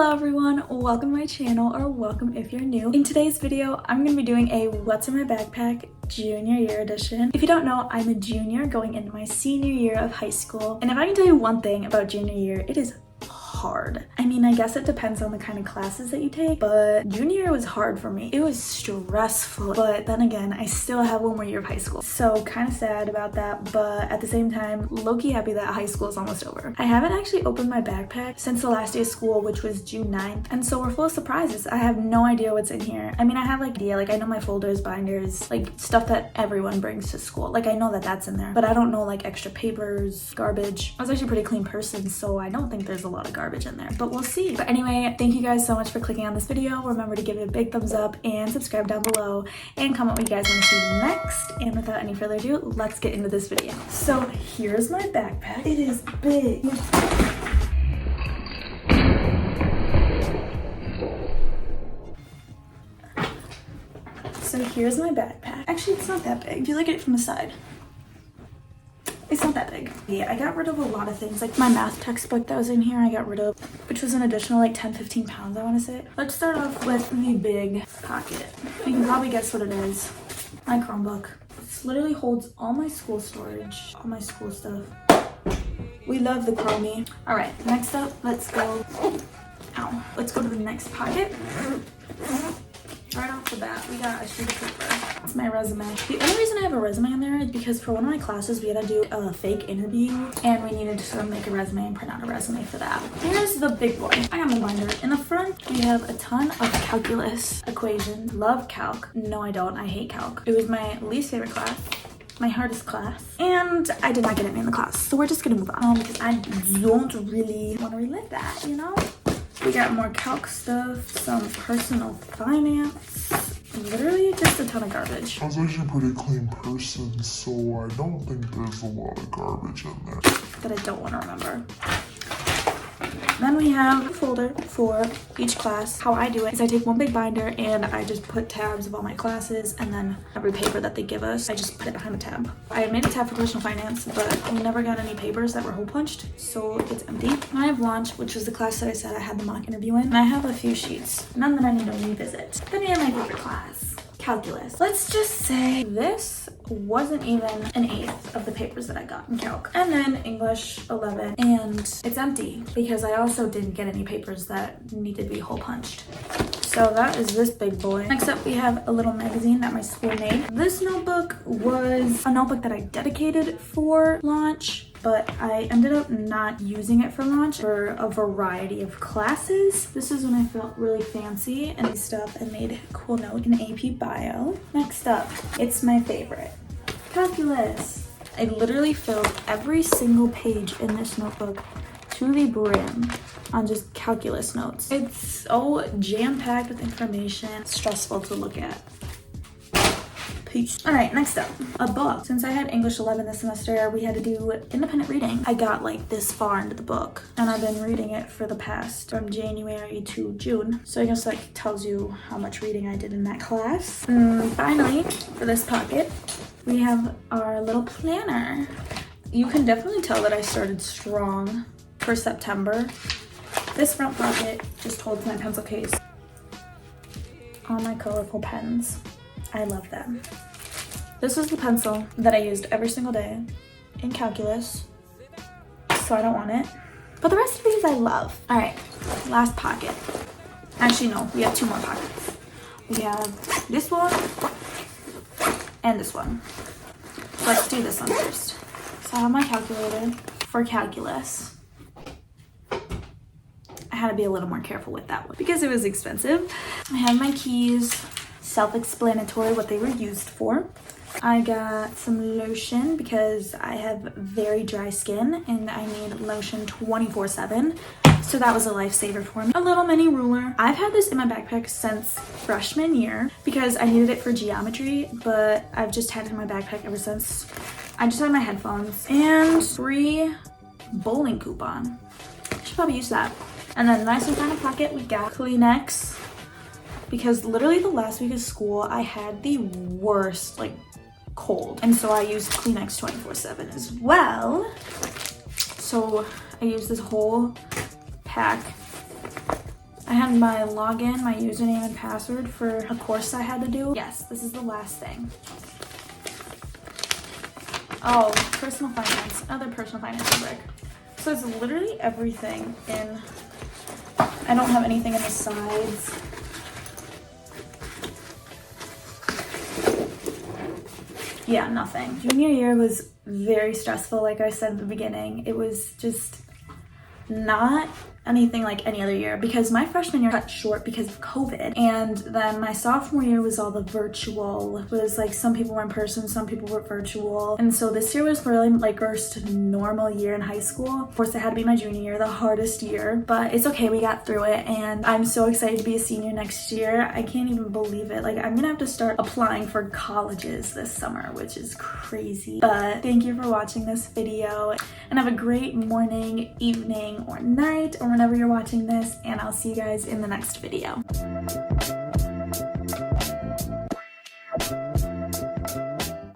Hello everyone, welcome to my channel, or welcome if you're new. In today's video, I'm going to be doing a What's in My Backpack junior year edition. If you don't know, I'm a junior going into my senior year of high school. And if I can tell you one thing about junior year, it is hard. I mean, I guess it depends on the kind of classes that you take, but junior year was hard for me. It was stressful, but then again, I still have one more year of high school. So kind of sad about that, but at the same time, low-key happy that high school is almost over. I haven't actually opened my backpack since the last day of school, which was June 9th, and so we're full of surprises. I have no idea what's in here. I mean, I have like idea, like I know my folders, binders, like stuff that everyone brings to school. Like I know that that's in there, but I don't know like extra papers, garbage. I was actually a pretty clean person, so I don't think there's a lot of garbage in there, but we'll see. But anyway, thank you guys so much for clicking on this video. Remember to give it a big thumbs up and subscribe down below and comment what you guys want to see next. And without any further ado, let's get into this video. So here's my backpack. It is big. So here's my backpack. Actually, it's not that big. If you look at it from the side, it's not that big. Yeah, I got rid of a lot of things. Like my math textbook that was in here, I got rid of, which was an additional like 10-15 pounds, I want to say. Let's start off with the big pocket. You can probably guess what it is. My Chromebook. This literally holds all my school storage, all my school stuff. We love the Chromie. All right, next up, let's go. Ow. Let's go to the next pocket. Right off the bat, we got a sheet of paper. It's my resume. The only reason I have a resume in there is because for one of my classes, we had to do a fake interview and we needed to make a resume and print out a resume for that. Here's the big boy. I got my binder. In the front, we have a ton of calculus equations. Love calc. No, I don't. I hate calc. It was my least favorite class, my hardest class, and I did not get it in the class. So we're just gonna move on because I don't really want to relive that, you know? We got more calc stuff, some personal finance, literally just a ton of garbage. I was actually a pretty clean person, so I don't think there's a lot of garbage in there that I don't want to remember. Then we have a folder for each class. How I do it is I take one big binder and I just put tabs of all my classes, and then every paper that they give us, I just put it behind the tab. I made a tab for personal finance, but we never got any papers that were hole punched, so it's empty. And I have launch, which was the class that I said I had the mock interview in, and I have a few sheets, none that I need to revisit. Then we have my favorite class, calculus. Let's just say this wasn't even an eighth of the papers that I got in calc. And then English 11, and it's empty because I also didn't get any papers that needed to be hole punched. So that is this big boy. Next up, we have a little magazine that my school made. This notebook was a notebook that I dedicated for launch, but I ended up not using it for launch for a variety of classes. This is when I felt really fancy and stuff and made a cool note in AP Bio. Next up, it's my favorite, calculus. I literally filled every single page in this notebook to the brim on just calculus notes. It's so jam-packed with information, it's stressful to look at. Peace. All right, next up, a book. Since I had English 11 this semester, we had to do independent reading. I got like this far into the book and I've been reading it for the past, from January to June. So I guess that tells you how much reading I did in that class. And finally, for this pocket, we have our little planner. You can definitely tell that I started strong for September. This front pocket just holds my pencil case, all my colorful pens. I love them. This is the pencil that I used every single day in calculus, so I don't want it. But the rest of these I love. All right, last pocket. Actually, no, we have two more pockets. We have this one and this one. Let's do this one first. So I have my calculator for calculus. I had to be a little more careful with that one because it was expensive. I have my keys. Self-explanatory what they were used for. I got some lotion because I have very dry skin and I need lotion 24/7. So that was a lifesaver for me. A little mini ruler. I've had this in my backpack since freshman year because I needed it for geometry, but I've just had it in my backpack ever since. I just had my headphones and free bowling coupon. I should probably use that. And then nice and final pocket, we got Kleenex. Because literally the last week of school, I had the worst, like, cold. And so I used Kleenex 24/7 as well. So I used this whole pack had my login, my username and password for a course I had to do. Yes, this is the last thing. Oh, personal finance, another personal finance rubric. So it's literally everything in, I don't have anything in the sides. Yeah, nothing. Junior year was very stressful, like I said at the beginning. It was just not anything like any other year because my freshman year cut short because of COVID, and then my sophomore year was all the virtual. It was like some people were in person, some people were virtual, and so this year was really my first normal year in high school. Of course, it had to be my junior year, the hardest year, but it's okay, we got through it, and I'm so excited to be a senior next year. I can't even believe it. Like, I'm gonna have to start applying for colleges this summer, which is crazy. But thank you for watching this video, and have a great morning, evening, or night, or whenever you're watching this, and I'll see you guys in the next video.